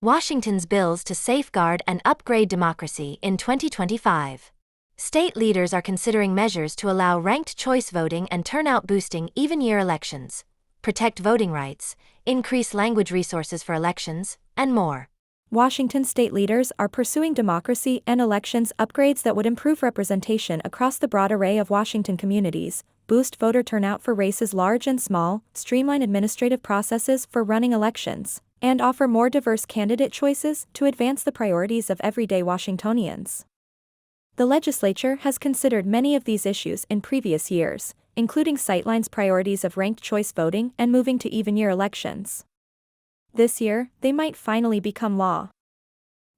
Washington's bills to safeguard and upgrade democracy in 2025. State leaders are considering measures to allow ranked choice voting and turnout boosting even-year elections, protect voting rights, increase language resources for elections, and more. Washington state leaders are pursuing democracy and elections upgrades that would improve representation across the broad array of Washington communities, boost voter turnout for races large and small, streamline administrative processes for running elections, and offer more diverse candidate choices to advance the priorities of everyday Washingtonians. The legislature has considered many of these issues in previous years, including Sightline's priorities of ranked choice voting and moving to even-year elections. This year, they might finally become law.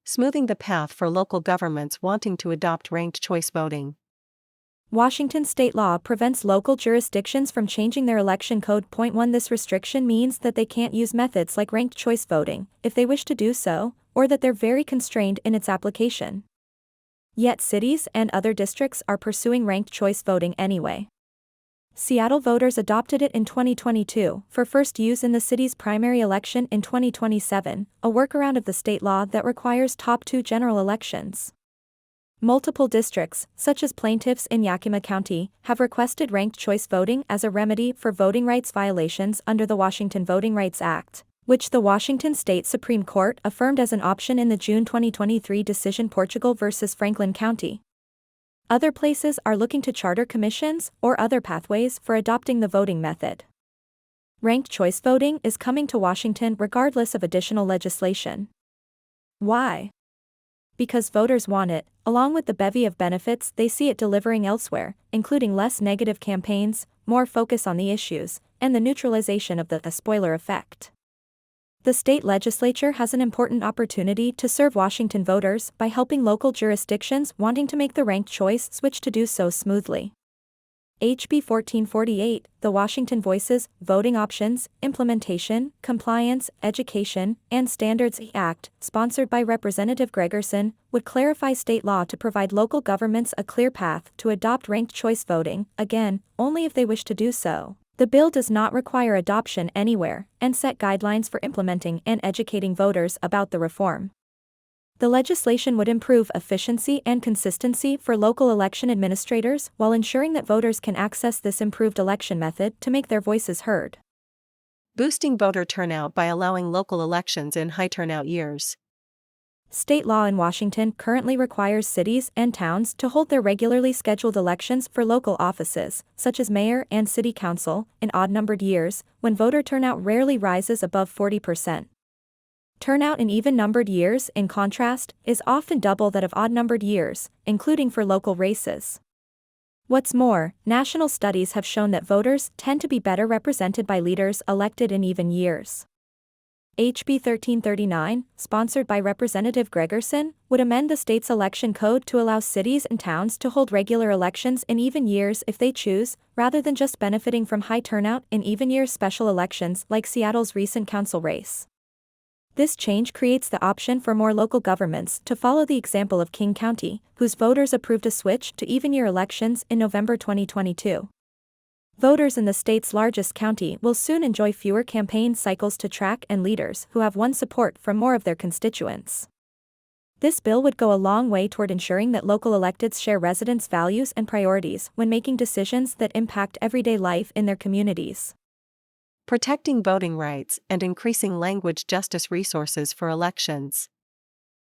Smoothing the path for local governments wanting to adopt ranked choice voting. Washington state law prevents local jurisdictions from changing their election code. Point 1 This restriction means that they can't use methods like ranked choice voting, if they wish to do so, or that they're very constrained in its application. Yet cities and other districts are pursuing ranked choice voting anyway. Seattle voters adopted it in 2022 for first use in the city's primary election in 2027, a workaround of the state law that requires top 2 general elections. Multiple districts, such as plaintiffs in Yakima County, have requested ranked choice voting as a remedy for voting rights violations under the Washington Voting Rights Act, which the Washington State Supreme Court affirmed as an option in the June 2023 decision Portugal v. Franklin County. Other places are looking to charter commissions or other pathways for adopting the voting method. Ranked choice voting is coming to Washington regardless of additional legislation. Why? Because voters want it, along with the bevy of benefits they see it delivering elsewhere, including less negative campaigns, more focus on the issues, and the neutralization of the spoiler effect. The state legislature has an important opportunity to serve Washington voters by helping local jurisdictions wanting to make the ranked choice switch to do so smoothly. HB 1448, the Washington Voices, Voting Options, Implementation, Compliance, Education, and Standards Act, sponsored by Representative Gregerson, would clarify state law to provide local governments a clear path to adopt ranked choice voting, again, only if they wish to do so. The bill does not require adoption anywhere, and set guidelines for implementing and educating voters about the reform. The legislation would improve efficiency and consistency for local election administrators while ensuring that voters can access this improved election method to make their voices heard. Boosting voter turnout by allowing local elections in high turnout years. State law in Washington currently requires cities and towns to hold their regularly scheduled elections for local offices, such as mayor and city council, in odd-numbered years, when voter turnout rarely rises above 40%. Turnout in even-numbered years, in contrast, is often double that of odd-numbered years, including for local races. What's more, national studies have shown that voters tend to be better represented by leaders elected in even years. HB 1339, sponsored by Representative Gregerson, would amend the state's election code to allow cities and towns to hold regular elections in even years if they choose, rather than just benefiting from high turnout in even-year special elections like Seattle's recent council race. This change creates the option for more local governments to follow the example of King County, whose voters approved a switch to even-year elections in November 2022. Voters in the state's largest county will soon enjoy fewer campaign cycles to track and leaders who have won support from more of their constituents. This bill would go a long way toward ensuring that local electeds share residents' values and priorities when making decisions that impact everyday life in their communities. Protecting voting rights and increasing language justice resources for elections.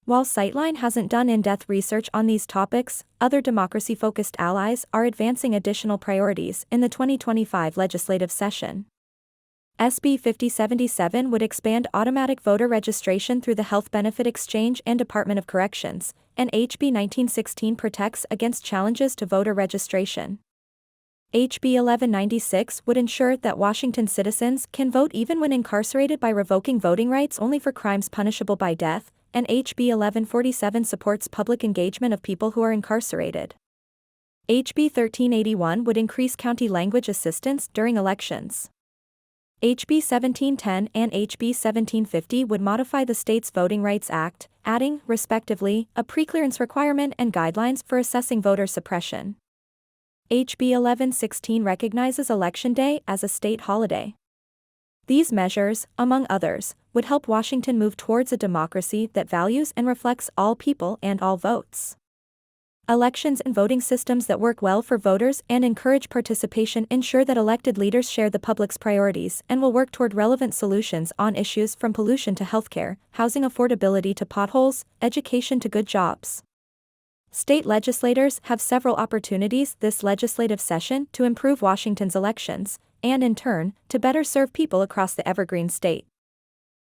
While Sightline hasn't done in-depth research on these topics, other democracy-focused allies are advancing additional priorities in the 2025 legislative session. SB 5077 would expand automatic voter registration through the Health Benefit Exchange and Department of Corrections, and HB 1916 protects against challenges to voter registration. HB 1196 would ensure that Washington citizens can vote even when incarcerated by revoking voting rights only for crimes punishable by death, and HB 1147 supports public engagement of people who are incarcerated. HB 1381 would increase county language assistance during elections. HB 1710 and HB 1750 would modify the state's Voting Rights Act, adding, respectively, a preclearance requirement and guidelines for assessing voter suppression. HB 1116 recognizes Election Day as a state holiday. These measures, among others, would help Washington move towards a democracy that values and reflects all people and all votes. Elections and voting systems that work well for voters and encourage participation ensure that elected leaders share the public's priorities and will work toward relevant solutions on issues from pollution to healthcare, housing affordability to potholes, education to good jobs. State legislators have several opportunities this legislative session to improve Washington's elections, and in turn, to better serve people across the Evergreen State.